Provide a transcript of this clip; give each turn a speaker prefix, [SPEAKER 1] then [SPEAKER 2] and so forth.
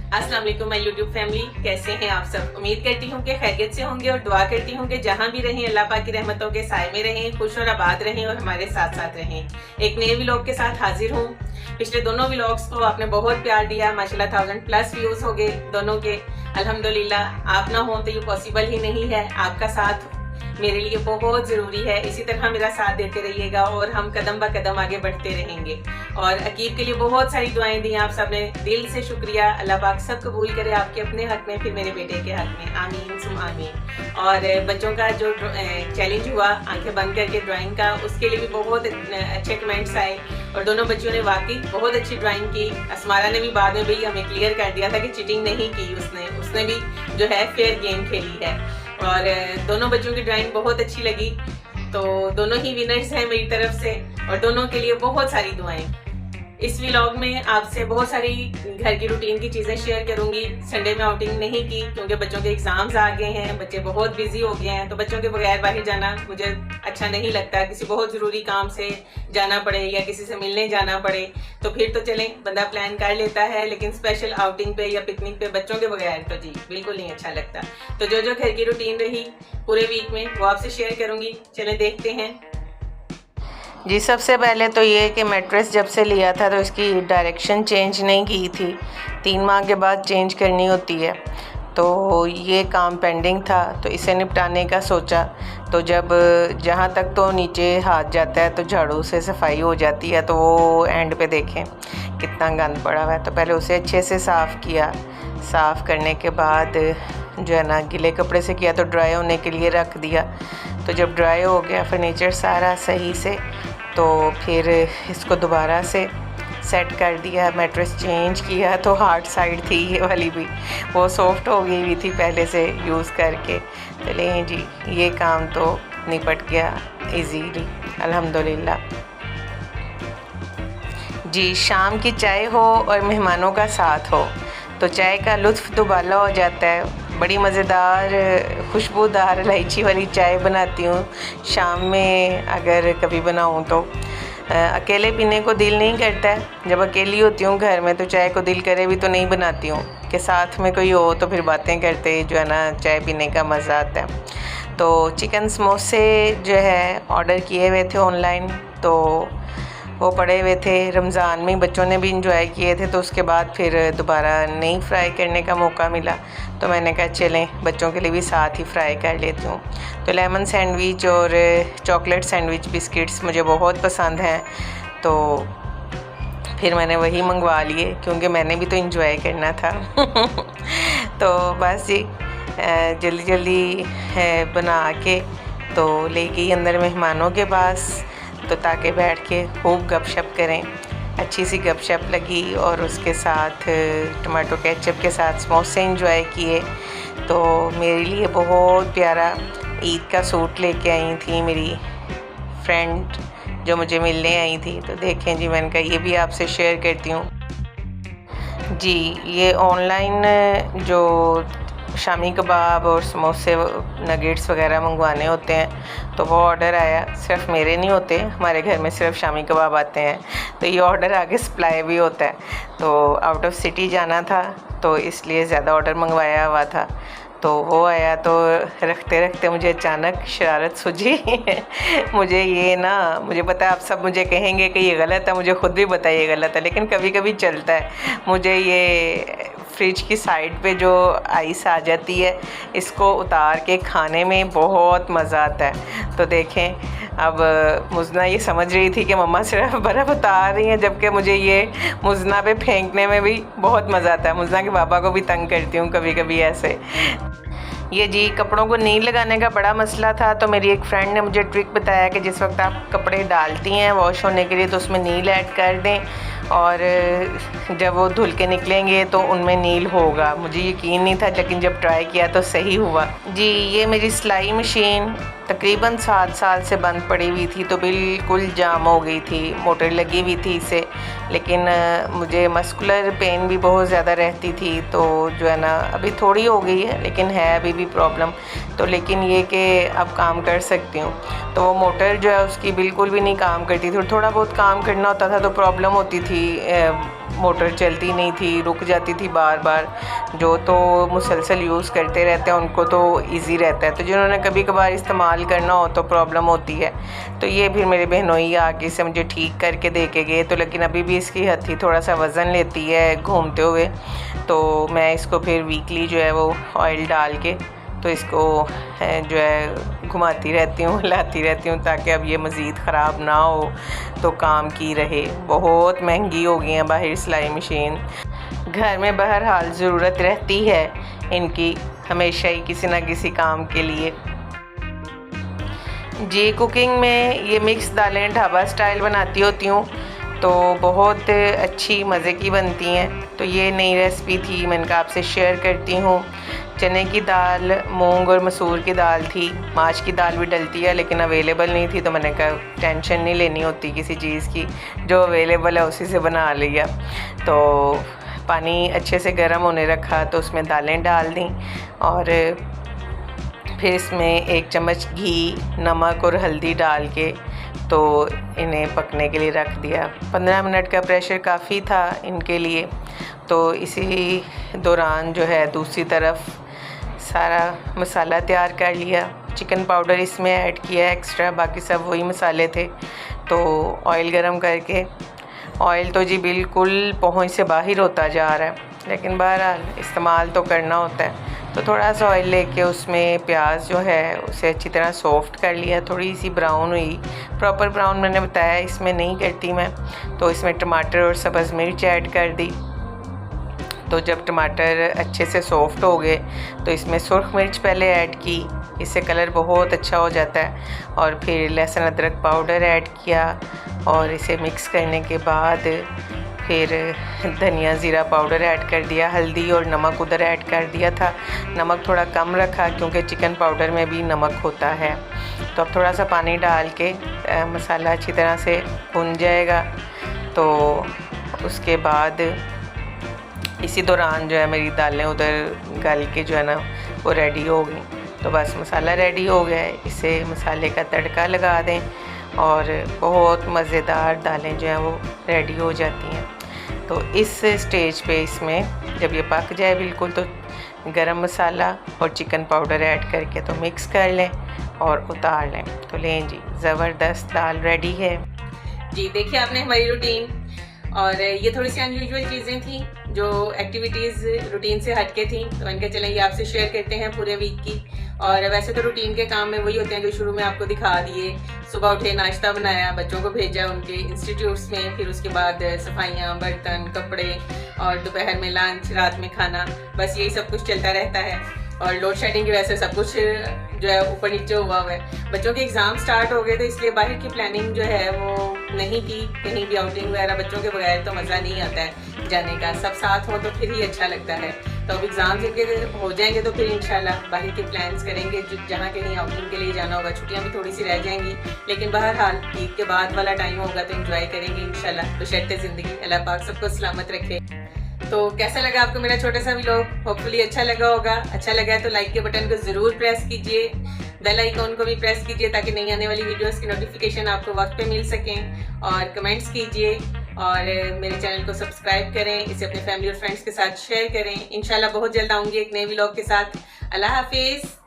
[SPEAKER 1] अस्सलाम वालेकुम my YouTube family, कैसे हैं आप सब। उम्मीद करती हूँ कि खैरियत से होंगे और दुआ करती हूँ कि जहाँ भी रहें अल्लाह पाक की रहमतों के साए में रहें, खुश और आबाद रहें और हमारे साथ साथ रहें। एक नए व्लॉग के साथ हाजिर हूँ। पिछले दोनों व्लॉग्स को आपने बहुत प्यार दिया, माशाल्लाह 1000+ व्यूज हो गए दोनों के। अल्हम्दुलिल्लाह, आप ना हो तो ये पॉसिबल ही नहीं है। आपका साथ मेरे लिए बहुत ज़रूरी है। इसी तरह मेरा साथ देते रहिएगा और हम कदम ब कदम आगे बढ़ते रहेंगे। और अकीब के लिए बहुत सारी दुआएं दी आप सबने, दिल से शुक्रिया। अल्लाह पाक सब कबूल करे आपके अपने हक में, फिर मेरे बेटे के हक में। आमीन सुम आमीन। और बच्चों का जो चैलेंज हुआ आंखें बंद करके ड्राइंग का, उसके लिए भी बहुत अच्छे कमेंट्स आए और दोनों बच्चियों ने वाकई बहुत अच्छी ड्राइंग की। अस्मारा ने भी बाद में भी हमें क्लियर कर दिया था कि चीटिंग नहीं की उसने भी जो है फेयर गेम खेली है। और दोनों बच्चों की ड्राइंग बहुत अच्छी लगी, तो दोनों ही विनर्स हैं मेरी तरफ से और दोनों के लिए बहुत सारी दुआएं। इस व्लॉग में आपसे बहुत सारी घर की रूटीन की चीज़ें शेयर करूंगी। संडे में आउटिंग नहीं की क्योंकि बच्चों के एग्जाम्स आ गए हैं, बच्चे बहुत बिजी हो गए हैं, तो बच्चों के बगैर बाहर जाना मुझे अच्छा नहीं लगता। किसी बहुत ज़रूरी काम से जाना पड़े या किसी से मिलने जाना पड़े तो फिर तो चलें, बंदा प्लान कर लेता है, लेकिन स्पेशल आउटिंग पे या पिकनिक पे बच्चों के बगैर तो जी बिल्कुल नहीं अच्छा लगता। तो जो जो घर की रूटीन रही पूरे वीक में वो आपसे शेयर करूँगी। चलें देखते हैं।
[SPEAKER 2] जी, सबसे पहले तो ये कि मैट्रेस जब से लिया था तो इसकी डायरेक्शन चेंज नहीं की थी। 3 माह के बाद चेंज करनी होती है, तो ये काम पेंडिंग था, तो इसे निपटाने का सोचा। तो जब जहाँ तक तो नीचे हाथ जाता है तो झाड़ू से सफाई हो जाती है, तो वो एंड पे देखें कितना गंद पड़ा हुआ है। तो पहले उसे अच्छे से साफ़ किया। साफ़ करने के बाद जो है ना, गीले कपड़े से किया तो ड्राई होने के लिए रख दिया। तो जब ड्राई हो गया फर्नीचर सारा सही से, तो फिर इसको दोबारा से सेट कर दिया। मैट्रेस चेंज किया तो हार्ड साइड थी ये वाली भी, वो सॉफ्ट हो गई हुई थी पहले से यूज़ करके। चलिए जी, ये काम तो निपट गया इजीली अल्हम्दुलिल्लाह। जी, शाम की चाय हो और मेहमानों का साथ हो तो चाय का लुत्फ़ दुबाला हो जाता है। बड़ी मज़ेदार खुशबूदार इलायची वाली चाय बनाती हूँ शाम में, अगर कभी बनाऊँ तो। अकेले पीने को दिल नहीं करता है। जब अकेली होती हूँ घर में तो चाय को दिल करे भी तो नहीं बनाती हूँ, कि साथ में कोई हो तो फिर बातें करते जो है ना चाय पीने का मज़ा आता है। तो चिकन समोसे जो है ऑर्डर किए हुए थे ऑनलाइन, तो वो पड़े हुए थे। रमज़ान में बच्चों ने भी इंजॉय किए थे, तो उसके बाद फिर दोबारा नहीं फ्राई करने का मौका मिला, तो मैंने कहा चलें बच्चों के लिए भी साथ ही फ्राई कर लेती हूँ। तो लेमन सैंडविच और चॉकलेट सैंडविच बिस्किट्स मुझे बहुत पसंद हैं, तो फिर मैंने वही मंगवा लिए क्योंकि मैंने भी तो इंजॉय करना था। तो बस जी, जल्दी जल्दी बना के तो ले गई अंदर मेहमानों के पास, तो ताकि बैठ के खूब गपशप करें। अच्छी सी गपशप लगी और उसके साथ टमाटो केचप के साथ समोसे एंजॉय किए। तो मेरे लिए बहुत प्यारा ईद का सूट लेके आई थी मेरी फ्रेंड जो मुझे मिलने आई थी। तो देखें जी, मैंने कहा ये भी आपसे शेयर करती हूँ। जी, ये ऑनलाइन जो शामी कबाब और समोसे नगेट्स वगैरह मंगवाने होते हैं, तो वो ऑर्डर आया। सिर्फ मेरे नहीं होते, हमारे घर में सिर्फ शामी कबाब आते हैं, तो ये ऑर्डर आगे सप्लाई भी होता है। तो आउट ऑफ सिटी जाना था तो इसलिए ज़्यादा ऑर्डर मंगवाया हुआ था। तो वो आया तो रखते रखते मुझे अचानक शरारत सूझी। मुझे पता है आप सब मुझे कहेंगे कि ये गलत है, मुझे ख़ुद भी पता है ये गलत है, लेकिन कभी कभी चलता है। मुझे ये फ्रिज की साइड पे जो आइस आ जाती है, इसको उतार के खाने में बहुत मज़ा आता है। तो देखें, अब मुज़ना ये समझ रही थी कि मम्मा सिर्फ बर्फ़ उतार रही हैं, जबकि मुझे ये मुज़ना पे फेंकने में भी बहुत मज़ा आता है। मुज़ना के पापा को भी तंग करती हूँ कभी कभी ऐसे। ये जी, कपड़ों को नील लगाने का बड़ा मसला था, तो मेरी एक फ्रेंड ने मुझे ट्रिक बताया कि जिस वक्त आप कपड़े डालती हैं वॉश होने के लिए तो उसमें नील ऐड कर दें, और जब वो धुल के निकलेंगे तो उनमें नील होगा। मुझे यकीन नहीं था, लेकिन जब ट्राई किया तो सही हुआ। जी, ये मेरी सिलाई मशीन तकरीबन 7 साल से बंद पड़ी हुई थी, तो बिल्कुल जाम हो गई थी। मोटर लगी हुई थी इसे, लेकिन मुझे मस्कुलर पेन भी बहुत ज़्यादा रहती थी, तो जो है ना अभी थोड़ी हो गई है, लेकिन है अभी भी प्रॉब्लम। तो लेकिन ये कि अब काम कर सकती हूँ। तो वो मोटर जो है उसकी बिल्कुल भी नहीं काम करती थी, थोड़ा बहुत काम करना होता था तो प्रॉब्लम होती थी मोटर चलती नहीं थी, रुक जाती थी बार बार। जो तो मुसलसल यूज़ करते रहते हैं उनको तो इजी रहता है, तो जिन्होंने कभी कभार इस्तेमाल करना हो तो प्रॉब्लम होती है। तो ये फिर मेरे बहनोई आगे से मुझे ठीक करके दे के गए, तो लेकिन अभी भी इसकी हथी थोड़ा सा वज़न लेती है घूमते हुए, तो मैं इसको फिर वीकली जो है वो ऑयल डाल के तो इसको जो है घुमाती रहती हूँ, हिलाती रहती हूँ, ताकि अब ये मज़ीद ख़राब ना हो, तो काम की रहे। बहुत महंगी हो गई हैं बाहर सिलाई मशीन। घर में बहरहाल ज़रूरत रहती है इनकी हमेशा ही किसी ना किसी काम के लिए। जी, कुकिंग में ये मिक्स दालें ढाबा स्टाइल बनाती होती हूँ, तो बहुत अच्छी मज़े की बनती हैं। तो ये नई रेसिपी थी, मैंने कहा आपसे शेयर करती हूँ। चने की दाल, मूंग और मसूर की दाल थी, माश की दाल भी डलती है लेकिन अवेलेबल नहीं थी, तो मैंने कहा टेंशन नहीं लेनी होती किसी चीज़ की, जो अवेलेबल है उसी से बना लिया। तो पानी अच्छे से गर्म होने रखा, तो उसमें दालें डाल दी और फिर इसमें 1 चम्मच घी, नमक और हल्दी डाल के तो इन्हें पकने के लिए रख दिया। 15 मिनट का प्रेशर काफ़ी था इनके लिए। तो इसी दौरान जो है दूसरी तरफ सारा मसाला तैयार कर लिया। चिकन पाउडर इसमें ऐड किया एक्स्ट्रा, बाकी सब वही मसाले थे। तो ऑयल गरम करके, ऑयल तो जी बिल्कुल पहुँच से बाहर होता जा रहा है, लेकिन बहरहाल इस्तेमाल तो करना होता है। तो थोड़ा सा ऑयल लेके उसमें प्याज जो है उसे अच्छी तरह सॉफ्ट कर लिया, थोड़ी सी ब्राउन हुई। प्रॉपर ब्राउन मैंने बताया इसमें नहीं करती मैं। तो इसमें टमाटर और सब्ज़ मिर्च ऐड कर दी। तो जब टमाटर अच्छे से सॉफ्ट हो गए तो इसमें सुर्ख मिर्च पहले ऐड की, इससे कलर बहुत अच्छा हो जाता है। और फिर लहसुन अदरक पाउडर ऐड किया और इसे मिक्स करने के बाद फिर धनिया ज़ीरा पाउडर ऐड कर दिया। हल्दी और नमक उधर ऐड कर दिया था, नमक थोड़ा कम रखा क्योंकि चिकन पाउडर में भी नमक होता है। तो अब थोड़ा सा पानी डाल के मसाला अच्छी तरह से भुन जाएगा। तो उसके बाद इसी दौरान जो है मेरी दालें उधर गल के जो है ना वो रेडी हो गई। तो बस मसाला रेडी हो गया है, इसे मसाले का तड़का लगा दें और बहुत मज़ेदार दालें जो हैं वो रेडी हो जाती हैं। तो इस स्टेज पे इसमें जब ये पक जाए बिल्कुल, तो गरम मसाला और चिकन पाउडर ऐड करके तो मिक्स कर लें और उतार लें। तो लें जी, ज़बरदस्त दाल रेडी है।
[SPEAKER 1] जी, देखिए आपने हमारी रूटीन, और ये थोड़ी सी अनयूजुअल चीज़ें थी जो एक्टिविटीज़ रूटीन से हटके थी, तो मैंने कहा चलें ये आपसे शेयर करते हैं पूरे वीक की। और वैसे तो रूटीन के काम में वही होते हैं जो शुरू में आपको दिखा दिए। सुबह उठे, नाश्ता बनाया, बच्चों को भेजा उनके इंस्टीट्यूट्स में, फिर उसके बाद सफाइयाँ, बर्तन, कपड़े, और दोपहर में लंच, रात में खाना, बस यही सब कुछ चलता रहता है। और लोड शेडिंग की वजह से सब कुछ जो है ऊपर नीचे हुआ है। बच्चों के एग्ज़ाम स्टार्ट हो गए, तो इसलिए बाहर की प्लानिंग जो है वो नहीं की, कहीं भी आउटिंग वगैरह। बच्चों के बगैर तो मज़ा नहीं आता है जाने का, सब साथ हो तो फिर ही अच्छा लगता है। तो अब एग्ज़ाम जब हो जाएंगे तो फिर इंशाल्लाह बाहर के प्लान्स करेंगे, जहाँ कहीं आउटिंग के लिए जाना होगा। छुट्टियाँ भी थोड़ी सी रह जाएंगी, लेकिन बहरहाल ईद के बाद वाला टाइम होगा तो एंजॉय करेंगे इंशाल्लाह। तो शर्ते ज़िंदगी, अल्लाह पाक सबको सलामत रखे। तो कैसा लगा आपको मेरा छोटा सा व्लॉग? होपफुली अच्छा लगा होगा। अच्छा लगा है तो लाइक के बटन को ज़रूर प्रेस कीजिए, बेल आइकॉन को भी प्रेस कीजिए ताकि नई आने वाली वीडियोस की नोटिफिकेशन आपको वक्त पे मिल सकें। और कमेंट्स कीजिए और मेरे चैनल को सब्सक्राइब करें, इसे अपने फैमिली और फ्रेंड्स के साथ शेयर करें। इंशाल्लाह बहुत जल्द आऊँगी एक नए व्लॉग के साथ। अल्लाह हाफिज़।